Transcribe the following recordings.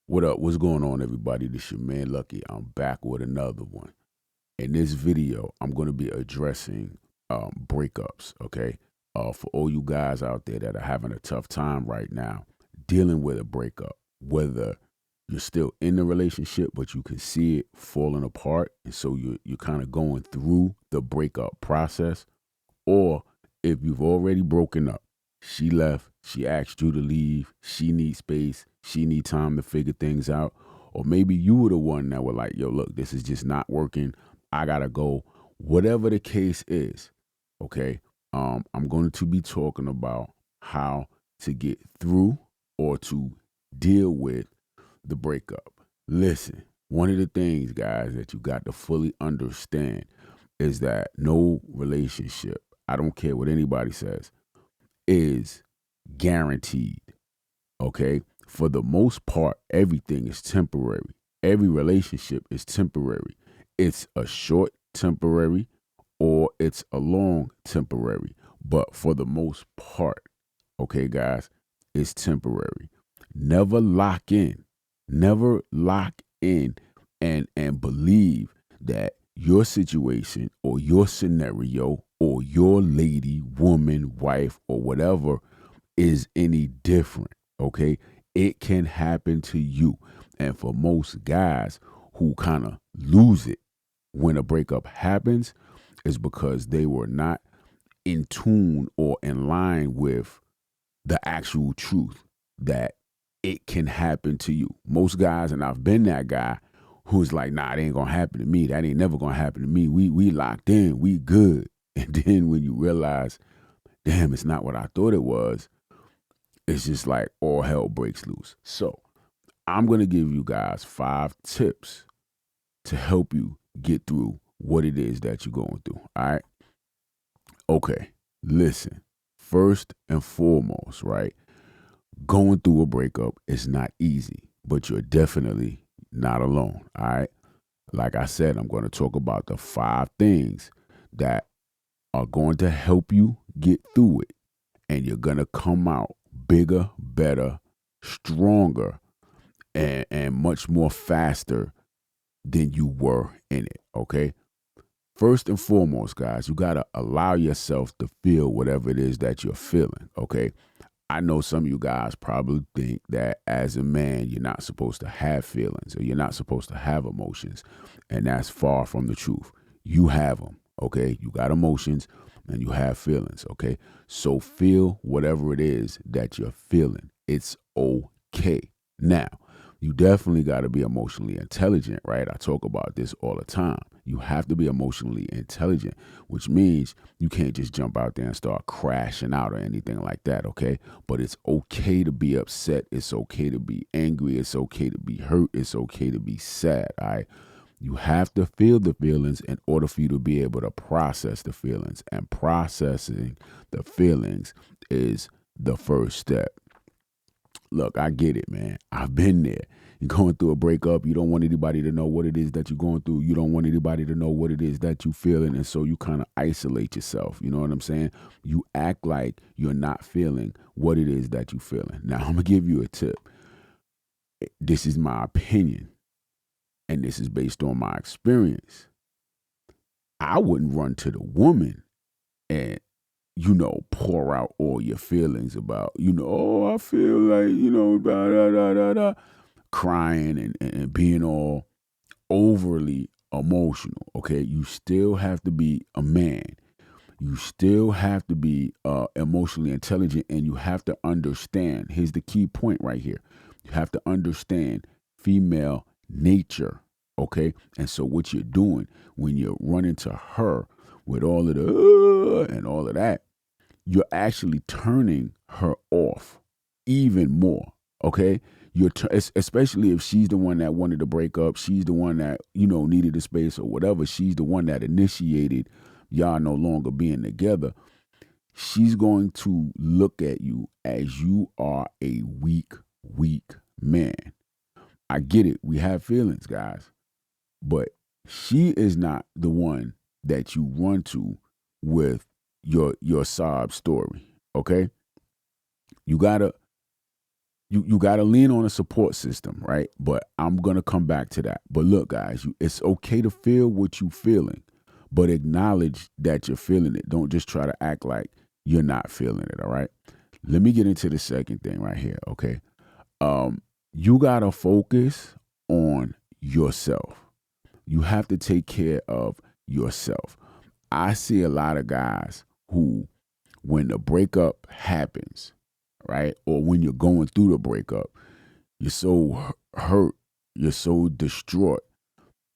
What up? What's going on, everybody? This your man Lucky. I'm back with another one. In this video, I'm going to be addressing breakups. Okay, for all you guys out there that are having a tough time right now dealing with a breakup, whether you're still in the relationship but you can see it falling apart, and so you're kind of going through the breakup process, or if you've already broken up, she left, she asked you to leave, she needs space, she need time to figure things out. Or maybe you were the one that were like, yo, look, this is just not working. I gotta go. Whatever the case is, okay? I'm going to be talking about how to get through or to deal with the breakup. Listen, one of the things, guys, that you got to fully understand is that no relationship, I don't care what anybody says, is guaranteed. Okay. For the most part, everything is temporary. Every relationship is temporary. It's a short temporary or it's a long temporary. But for the most part, okay, guys, it's temporary. Never lock in. Never lock in and believe that your situation or your scenario or your lady, woman, wife, or whatever is any different. Okay. It can happen to you. And for most guys who kind of lose it when a breakup happens, is because they were not in tune or in line with the actual truth that it can happen to you. Most guys, and I've been that guy who's like, nah, it ain't gonna happen to me. That ain't never gonna happen to me. We locked in, we good. And then when you realize, damn, it's not what I thought it was, it's just like all hell breaks loose. So I'm gonna give you guys 5 tips to help you get through what it is that you're going through. All right. Okay. Listen, first and foremost, right? Going through a breakup is not easy, but you're definitely not alone. All right. Like I said, I'm going to talk about the 5 things that are going to help you get through it. And you're going to come out bigger, better, stronger, and much more faster than you were in it. Okay. First and foremost, guys, you got to allow yourself to feel whatever it is that you're feeling. Okay. I know some of you guys probably think that as a man, you're not supposed to have feelings or you're not supposed to have emotions. And that's far from the truth. You have them. Okay. You got emotions and you have feelings. Okay. So feel whatever it is that you're feeling. It's okay. Now, you definitely got to be emotionally intelligent, right? I talk about this all the time. You have to be emotionally intelligent, which means you can't just jump out there and start crashing out or anything like that, okay? But it's okay to be upset. It's okay to be angry. It's okay to be hurt. It's okay to be sad, all right? You have to feel the feelings in order for you to be able to process the feelings. And processing the feelings is the first step. Look, I get it, man. I've been there. You're going through a breakup. You don't want anybody to know what it is that you're going through. You don't want anybody to know what it is that you're feeling. And so you kind of isolate yourself. You know what I'm saying? You act like you're not feeling what it is that you're feeling. Now, I'm going to give you a tip. This is my opinion, and this is based on my experience. I wouldn't run to the woman and pour out all your feelings about, oh, I feel like, da da da da da, crying and being all overly emotional. Okay. You still have to be a man. You still have to be emotionally intelligent, and you have to understand. Here's the key point right here. You have to understand female nature. Okay. And so what you're doing when you're running to her with all of the and all of that, you're actually turning her off even more. Okay. Especially if she's the one that wanted to break up, she's the one that, needed the space or whatever, she's the one that initiated y'all no longer being together. She's going to look at you as you are a weak man. I get it. We have feelings, guys. But she is not the one that you run to with your sob story. Okay? You gotta you got to lean on a support system, right? But I'm going to come back to that. But look, guys, it's okay to feel what you're feeling, but acknowledge that you're feeling it. Don't just try to act like you're not feeling it, all right? Let me get into the second thing right here, okay? You got to focus on yourself. You have to take care of yourself. I see a lot of guys who, when the breakup happens, right, or when you're going through the breakup, you're so hurt, you're so distraught,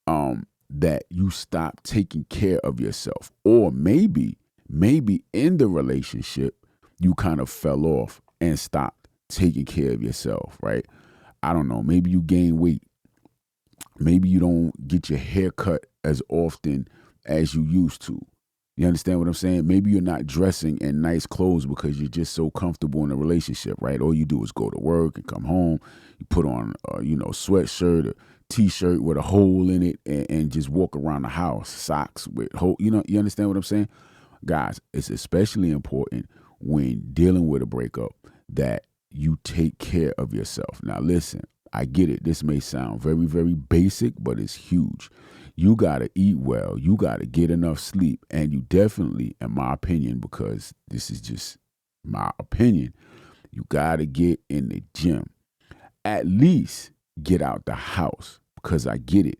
that you stop taking care of yourself. Or maybe in the relationship, you kind of fell off and stopped taking care of yourself, right? I don't know, maybe you gain weight. Maybe you don't get your hair cut as often as you used to. You understand what I'm saying? Maybe you're not dressing in nice clothes because you're just so comfortable in a relationship, right? All you do is go to work and come home. You put on, sweatshirt, a t-shirt with a hole in it, and just walk around the house, socks with hole. You understand what I'm saying? Guys, it's especially important when dealing with a breakup that you take care of yourself. Now, listen, I get it. This may sound very, very basic, but it's huge. You got to eat well. You got to get enough sleep. And you definitely, in my opinion, because this is just my opinion, you got to get in the gym. At least get out the house, because I get it.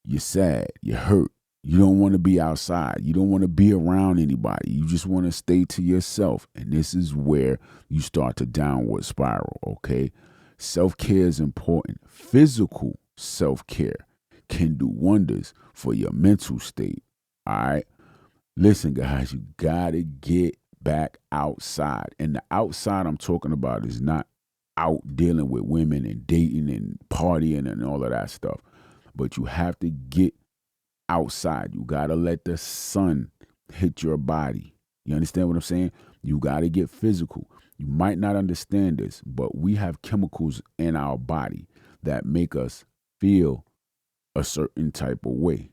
You're sad. You're hurt. You don't want to be outside. You don't want to be around anybody. You just want to stay to yourself. And this is where you start to downward spiral, okay? Self-care is important. Physical self-care can do wonders for your mental state, all right? Listen, guys, you got to get back outside. And the outside I'm talking about is not out dealing with women and dating and partying and all of that stuff. But you have to get outside. You got to let the sun hit your body. You understand what I'm saying? You got to get physical. You might not understand this, but we have chemicals in our body that make us feel a certain type of way.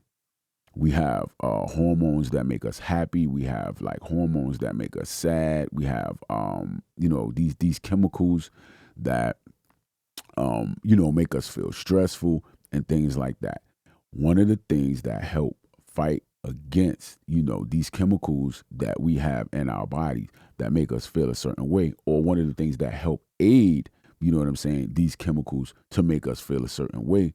We have hormones that make us happy. We have like hormones that make us sad. We have these chemicals that make us feel stressful and things like that. One of the things that help fight against these chemicals that we have in our bodies that make us feel a certain way, or one of the things that help aid these chemicals to make us feel a certain way,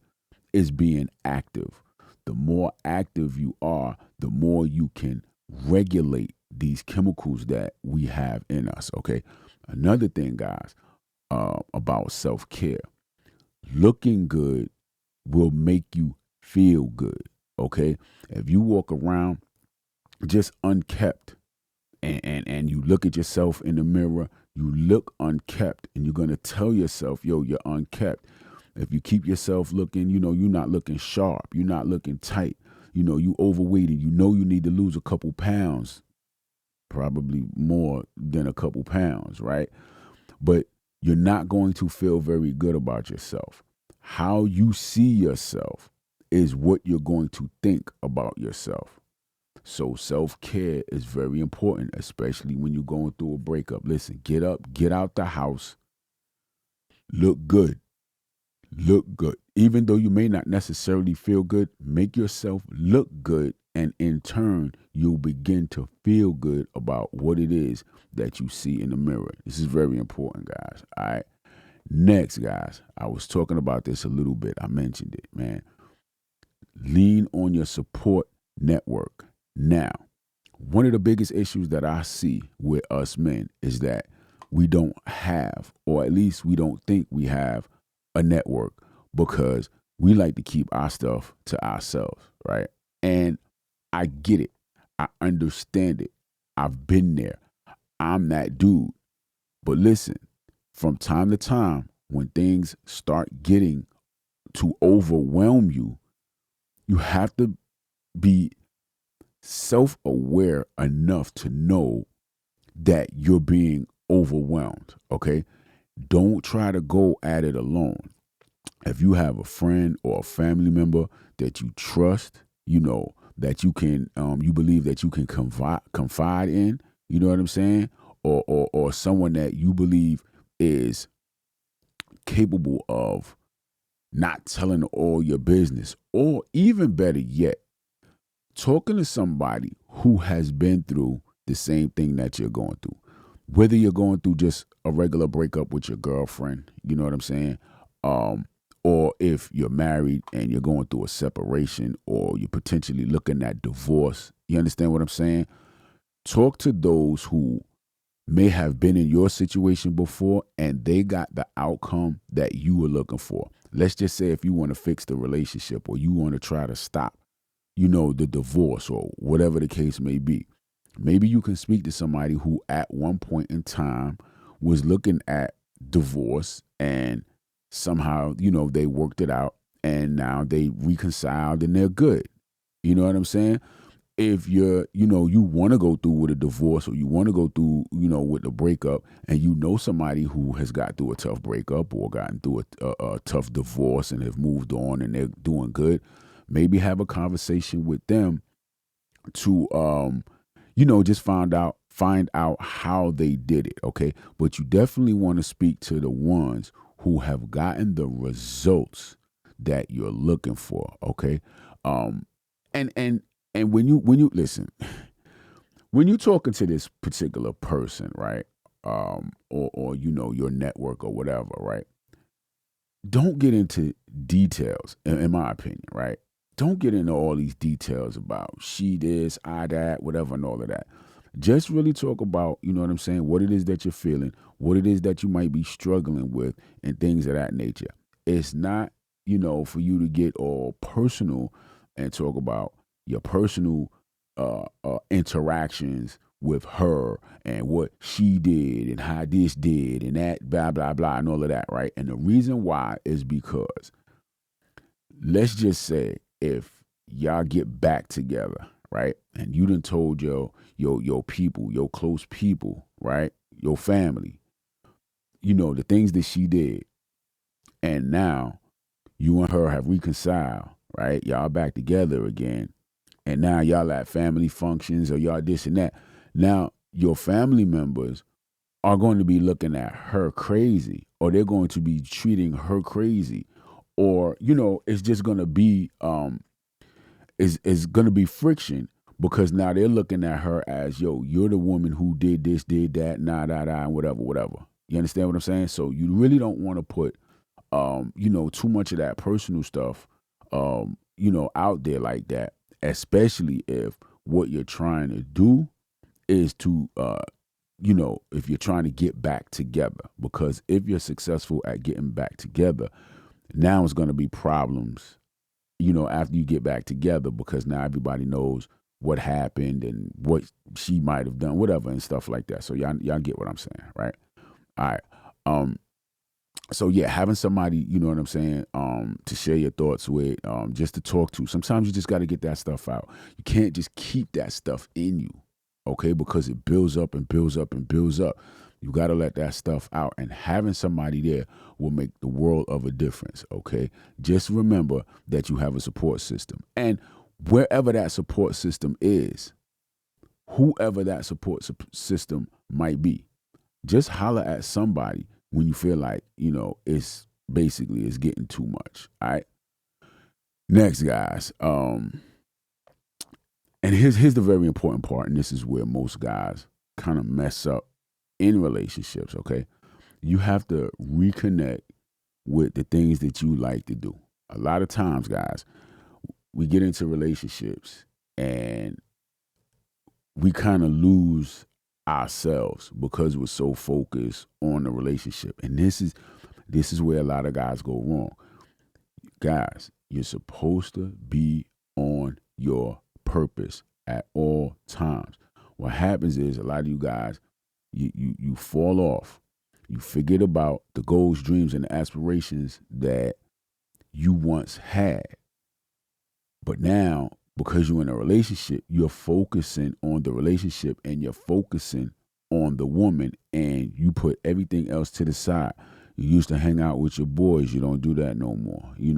is being active. The more active you are, the more you can regulate these chemicals that we have in us, okay? Another thing, guys, about self-care, looking good will make you feel good, okay? If you walk around just unkept and you look at yourself in the mirror, you look unkept, and you're going to tell yourself, yo, you're unkept. If you keep yourself looking, you're not looking sharp, you're not looking tight, you overweight, and you need to lose a couple pounds, probably more than a couple pounds, right? But you're not going to feel very good about yourself. How you see yourself is what you're going to think about yourself. So self-care is very important, especially when you're going through a breakup. Listen, get up, get out the house, look good. Look good. Even though you may not necessarily feel good, make yourself look good, and in turn, you'll begin to feel good about what it is that you see in the mirror. This is very important, guys. All right. Next, guys, I was talking about this a little bit. I mentioned it, man. Lean on your support network. Now, one of the biggest issues that I see with us men is that we don't have, or at least we don't think we have, a network, because we like to keep our stuff to ourselves, right? And I get it. I understand it. I've been there. I'm that dude. But listen, from time to time, when things start getting to overwhelm you, you have to be self-aware enough to know that you're being overwhelmed, okay? Don't try to go at it alone. If you have a friend or a family member that you trust, that you can, you believe that you can confide in, you know what I'm saying? Or someone that you believe is capable of not telling all your business, or even better yet, talking to somebody who has been through the same thing that you're going through. Whether you're going through just a regular breakup with your girlfriend, you know what I'm saying? Or if you're married and you're going through a separation, or you're potentially looking at divorce. You understand what I'm saying? Talk to those who may have been in your situation before and they got the outcome that you were looking for. Let's just say if you want to fix the relationship, or you want to try to stop, the divorce, or whatever the case may be. Maybe you can speak to somebody who at one point in time was looking at divorce, and somehow, they worked it out, and now they reconciled and they're good. You know what I'm saying? If you want to go through with a divorce, or you want to go through, with the breakup, and somebody who has got through a tough breakup, or gotten through a tough divorce and have moved on and they're doing good, maybe have a conversation with them to, just find out how they did it. Okay. But you definitely want to speak to the ones who have gotten the results that you're looking for. Okay. And when you listen, when you're talking to this particular person, right? Or your network or whatever, right? Don't get into details, in my opinion, right? Don't get into all these details about she this, I that, whatever, and all of that. Just really talk about, you know what I'm saying, what it is that you're feeling, what it is that you might be struggling with, and things of that nature. It's not, for you to get all personal and talk about your personal interactions with her, and what she did, and how this did, and that, blah, blah, blah, and all of that, right? And the reason why is because, let's just say, if y'all get back together, right? And you done told your people, your close people, right? Your family, the things that she did. And now you and her have reconciled, right? Y'all back together again. And now y'all at family functions, or y'all this and that. Now your family members are going to be looking at her crazy, or they're going to be treating her crazy, or it's just going to be is going to be friction, because now they're looking at her as, yo, you're the woman who did this, did that, and whatever. You understand what I'm saying? So you really don't want to put too much of that personal stuff out there like that, especially if what you're trying to do is to if you're trying to get back together. Because if you're successful at getting back together, now it's going to be problems, after you get back together, because now everybody knows what happened and what she might have done, whatever, and stuff like that. So y'all get what I'm saying, right? All right. So yeah, having somebody, you know what I'm saying, to share your thoughts with, just to talk to. Sometimes you just got to get that stuff out. You can't just keep that stuff in you, okay? Because it builds up and builds up and builds up. You got to let that stuff out, and having somebody there will make the world of a difference, okay? Just remember that you have a support system. And wherever that support system is, whoever that support system might be, just holler at somebody when you feel like, it's getting too much, all right? Next, guys, and here's the very important part, and this is where most guys kind of mess up in relationships, okay? You have to reconnect with the things that you like to do. A lot of times, guys, we get into relationships and we kind of lose ourselves because we're so focused on the relationship. And this is where a lot of guys go wrong. Guys, you're supposed to be on your purpose at all times. What happens is, a lot of you guys, you fall off. You forget about the goals, dreams, and the aspirations that you once had. But now, because you're in a relationship, you're focusing on the relationship, and you're focusing on the woman, and you put everything else to the side. You used to hang out with your boys. You don't do that no more. You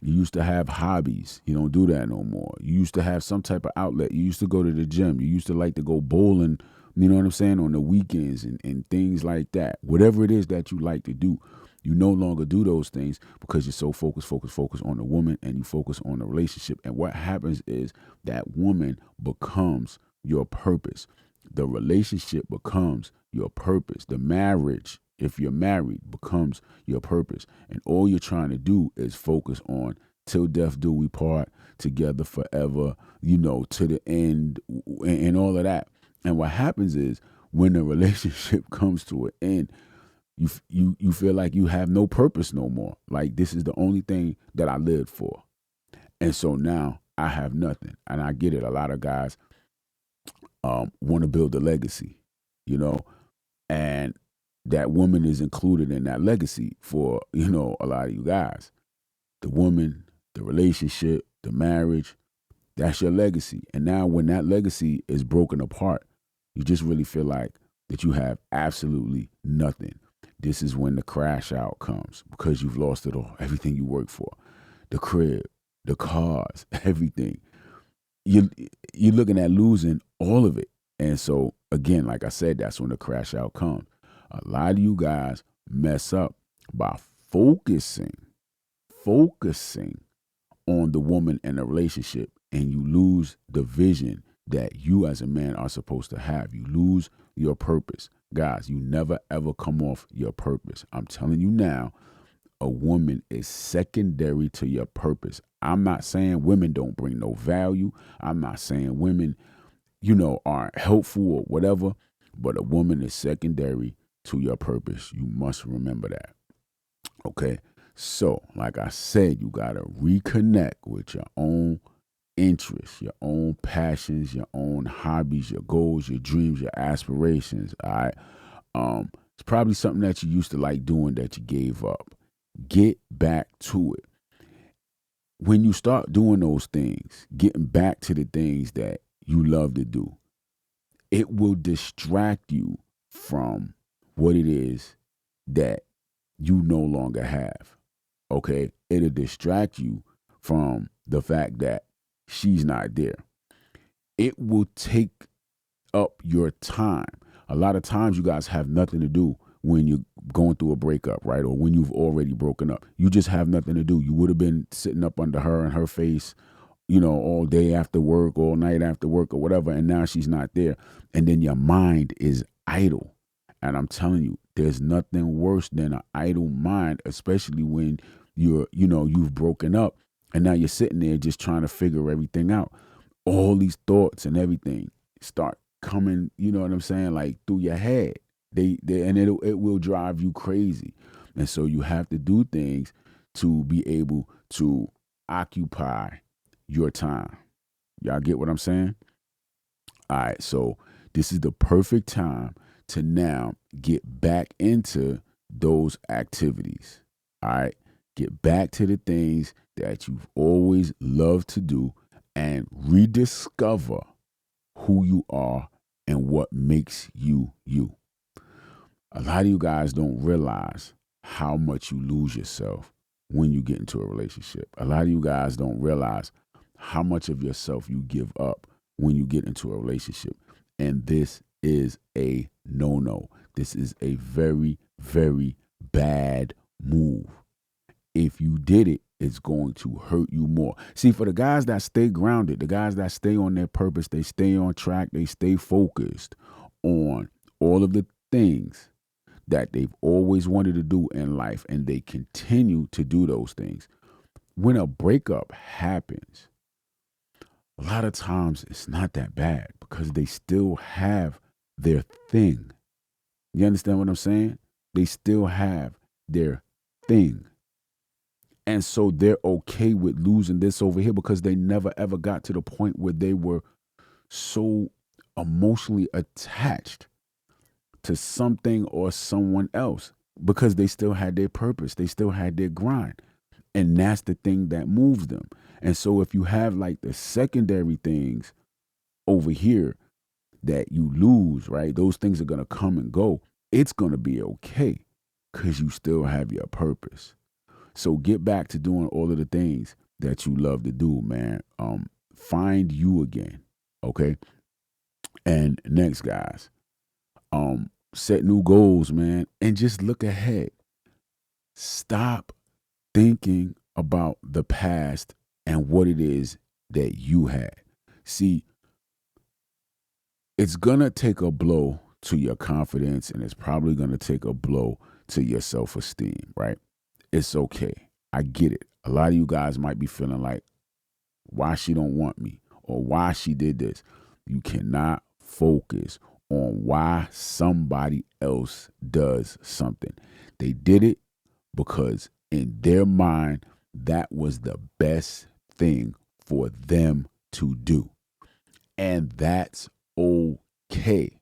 used to have hobbies. You don't do that no more. You used to have some type of outlet. You used to go to the gym. You used to like to go bowling, you know what I'm saying, on the weekends and things like that. Whatever it is that you like to do, You no longer do those things because you're so focused on the woman, and you focus on the relationship. And what happens is that woman becomes your purpose. The relationship becomes your purpose. The marriage, if you're married, becomes your purpose. And all you're trying to do is focus on till death do we part, together forever, to the end, and all of that. And what happens is when the relationship comes to an end, you feel like you have no purpose no more. Like, this is the only thing that I lived for. And so now I have nothing. And I get it. A lot of guys want to build a legacy, you know, and that woman is included in that legacy for, a lot of you guys. The woman, the relationship, the marriage, that's your legacy. And now when that legacy is broken apart, you just really feel like that you have absolutely nothing. This is when the crash out comes because you've lost it all, everything you worked for, the crib, the cars, everything. You're looking at losing all of it. And so again, like I said, that's when the crash out comes. A lot of you guys mess up by focusing on the woman and the relationship, and you lose the vision that you as a man are supposed to have. You lose your purpose. Guys, you never ever come off your purpose. I'm telling you now, a woman is secondary to your purpose. I'm not saying women don't bring no value. I'm not saying women, aren't helpful or whatever, but a woman is secondary to your purpose. You must remember that. Okay? So, like I said, you got to reconnect with your own interests, your own passions, your own hobbies, your goals, your dreams, your aspirations. All right. It's probably something that you used to like doing that you gave up. Get back to it. When you start doing those things, getting back to the things that you love to do, it will distract you from what it is that you no longer have. Okay? It'll distract you from the fact that she's not there. It will take up your time. A lot of times you guys have nothing to do when you're going through a breakup, right? Or when you've already broken up. You just have nothing to do. You would have been sitting up under her and her face, all day after work, all night after work or whatever, and now she's not there. And then your mind is idle. And I'm telling you, there's nothing worse than an idle mind, especially when you've broken up and now you're sitting there just trying to figure everything out. All these thoughts and everything start coming, you know what I'm saying, like through your head. And it will drive you crazy. And so you have to do things to be able to occupy your time. Y'all get what I'm saying? All right, so this is the perfect time to now get back into those activities. All right, get back to the things that you've always loved to do and rediscover who you are and what makes you you. A lot of you guys don't realize how much you lose yourself when you get into a relationship. A lot of you guys don't realize how much of yourself you give up when you get into a relationship. And this is a no-no. This is a very, very bad move. If you did it, it's going to hurt you more. See, for the guys that stay grounded, the guys that stay on their purpose, they stay on track, they stay focused on all of the things that they've always wanted to do in life, and they continue to do those things. When a breakup happens, a lot of times it's not that bad because they still have their thing. You understand what I'm saying? They still have their thing. And so they're okay with losing this over here because they never ever got to the point where they were so emotionally attached to something or someone else, because they still had their purpose. They still had their grind. And that's the thing that moves them. And so if you have like the secondary things over here that you lose, right? Those things are going to come and go. It's going to be okay because you still have your purpose. So get back to doing all of the things that you love to do, man. Find you again. Okay. And next, guys, set new goals, man, and just look ahead. Stop thinking about the past and what it is that you had. See, it's going to take a blow to your confidence, and it's probably going to take a blow to your self-esteem, right? It's okay. I get it. A lot of you guys might be feeling like, why she don't want me or why she did this. You cannot focus on why somebody else does something. They did it because in their mind, that was the best thing for them to do. And that's okay,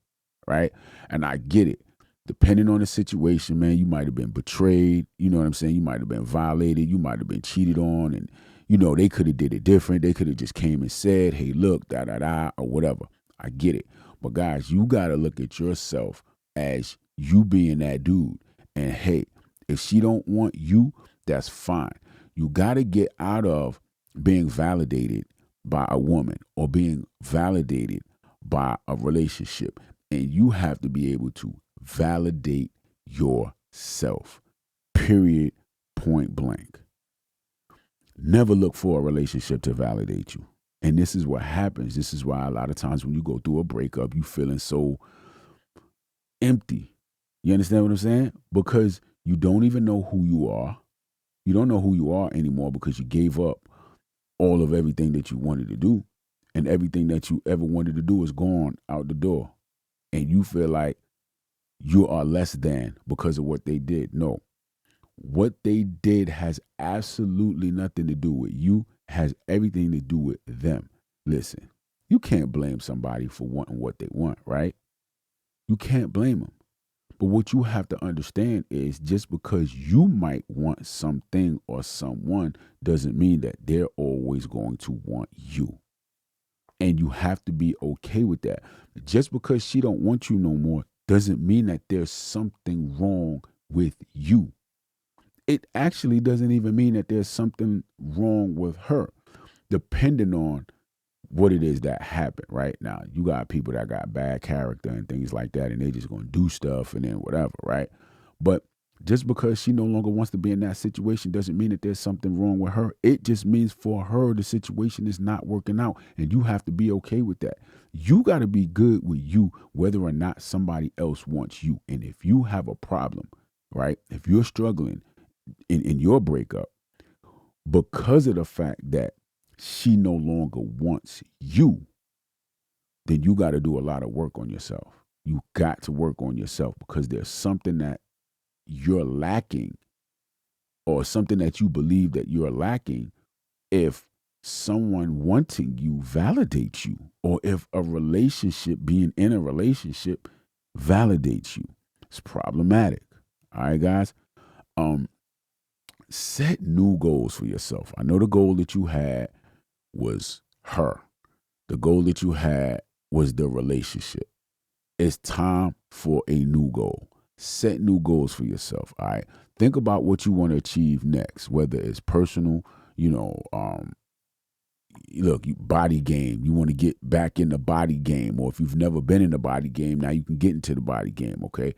right? And I get it. Depending on the situation, man, you might have been betrayed. You know what I'm saying? You might have been violated. You might have been cheated on. And, they could have did it different. They could have just came and said, hey, look, da-da-da, or whatever. I get it. But, guys, you got to look at yourself as you being that dude. And, hey, if she don't want you, that's fine. You got to get out of being validated by a woman or being validated by a relationship. And you have to be able to validate yourself, period, point blank. Never look for a relationship to validate you. And this is what happens. This is why a lot of times when you go through a breakup, you feeling so empty. You understand what I'm saying? Because you don't even know who you are. You don't know who you are anymore because you gave up all of everything that you wanted to do. And everything that you ever wanted to do is gone out the door. And you feel like you are less than because of what they did. No. What they did has absolutely nothing to do with you, has everything to do with them. Listen, you can't blame somebody for wanting what they want, right? You can't blame them. But what you have to understand is just because you might want something or someone doesn't mean that they're always going to want you. And you have to be okay with that. Just because she don't want you no more doesn't mean that there's something wrong with you. It actually doesn't even mean that there's something wrong with her, depending on what it is that happened. Right now, you got people that got bad character and things like that, and they just gonna do stuff and then whatever, right? But just because she no longer wants to be in that situation doesn't mean that there's something wrong with her. It just means for her the situation is not working out, and you have to be okay with that. You got to be good with you, whether or not somebody else wants you. And if you have a problem, right? If you're struggling in your breakup because of the fact that she no longer wants you, then you got to do a lot of work on yourself. You got to work on yourself because there's something that you're lacking or something that you believe that you're lacking if someone wanting you validates you or if a relationship, being in a relationship, validates you. It's problematic. All right, guys. Set new goals for yourself. I know the goal that you had was her. The goal that you had was the relationship. It's time for a new goal. Set new goals for yourself. All right. Think about what you want to achieve next, whether it's personal, look, body game. You want to get back in the body game, or if you've never been in the body game, now you can get into the body game. Okay.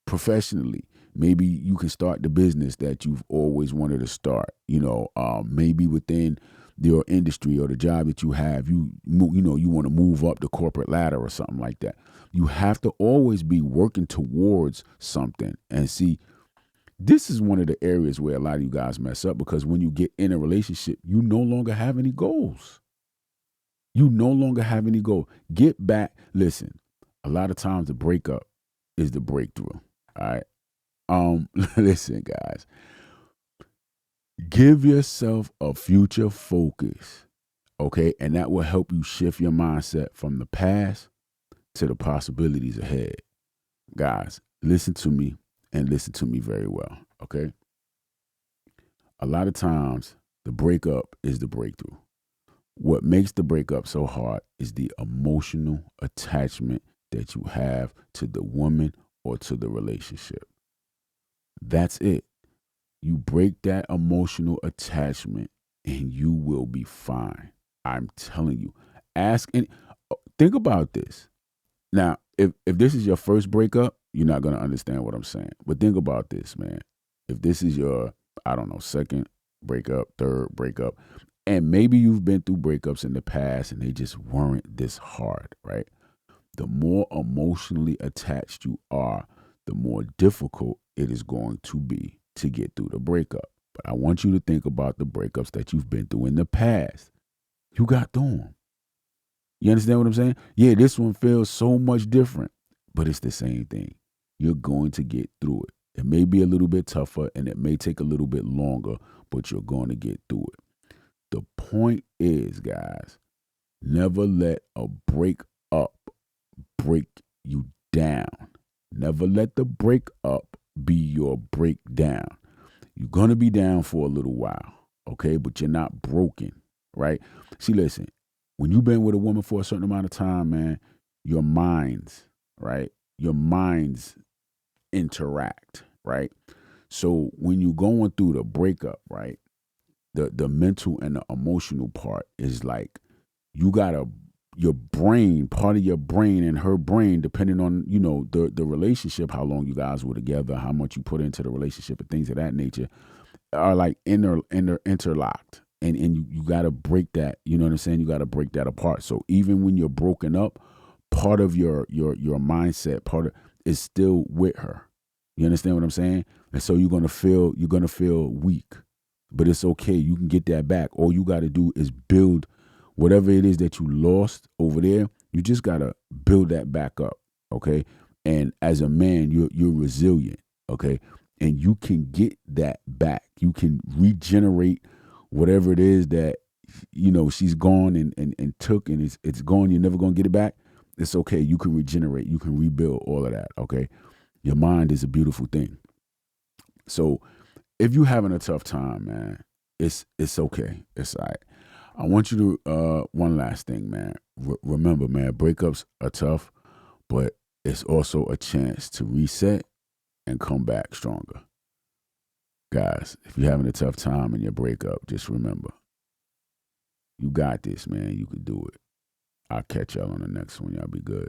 Professionally, maybe you can start the business that you've always wanted to start. Maybe within your industry or the job that you have, you want to move up the corporate ladder or something like that. You have to always be working towards something. And see, this is one of the areas where a lot of you guys mess up, because when you get in a relationship, you no longer have any goals. You no longer have any goal. Get back. Listen, a lot of times the breakup is the breakthrough. All right. Listen, guys. Give yourself a future focus. Okay. And that will help you shift your mindset from the past to the possibilities ahead. Guys, listen to me and listen to me very well. Okay. A lot of times the breakup is the breakthrough. What makes the breakup so hard is the emotional attachment that you have to the woman or to the relationship. That's it. You break that emotional attachment and you will be fine. I'm telling you. Ask and think about this. Now, if this is your first breakup, you're not going to understand what I'm saying. But think about this, man. if this is your, I don't know, second breakup, third breakup, and maybe you've been through breakups in the past and they just weren't this hard, right? The more emotionally attached you are, the more difficult it is going to be to get through the breakup. But I want you to think about the breakups that you've been through in the past. You got through them. You understand what I'm saying? Yeah, this one feels so much different, but it's the same thing. You're going to get through it. It may be a little bit tougher and it may take a little bit longer, but you're going to get through it. The point is, guys, never let a breakup break you down. Never let the breakup be your breakdown. You're going to be down for a little while, okay? But you're not broken, right? See, listen, when you've been with a woman for a certain amount of time, man, your minds, right? Your minds interact, right? So when you're going through the breakup, right? The mental and the emotional part is like you gotta your brain, part of your brain and her brain, depending on, the relationship, how long you guys were together, how much you put into the relationship and things of that nature, are like interlocked. And you gotta break that, you know what I'm saying? You gotta break that apart. So even when you're broken up, part of your mindset, part of is still with her. You understand what I'm saying? And so you're gonna feel weak. But it's okay. You can get that back. All you gotta do is build whatever it is that you lost over there. You just gotta build that back up. Okay. And as a man, you're resilient. Okay. And you can get that back. You can regenerate whatever it is that she's gone and took, and it's gone. You're never gonna get it back. It's okay. You can regenerate. You can rebuild all of that. Okay. Your mind is a beautiful thing. So if you're having a tough time, man, it's okay. It's all right. I want you to one last thing, man. Remember, man, breakups are tough, but it's also a chance to reset and come back stronger. Guys, if you're having a tough time in your breakup, just remember, you got this, man. You can do it. I'll catch y'all on the next one. Y'all be good.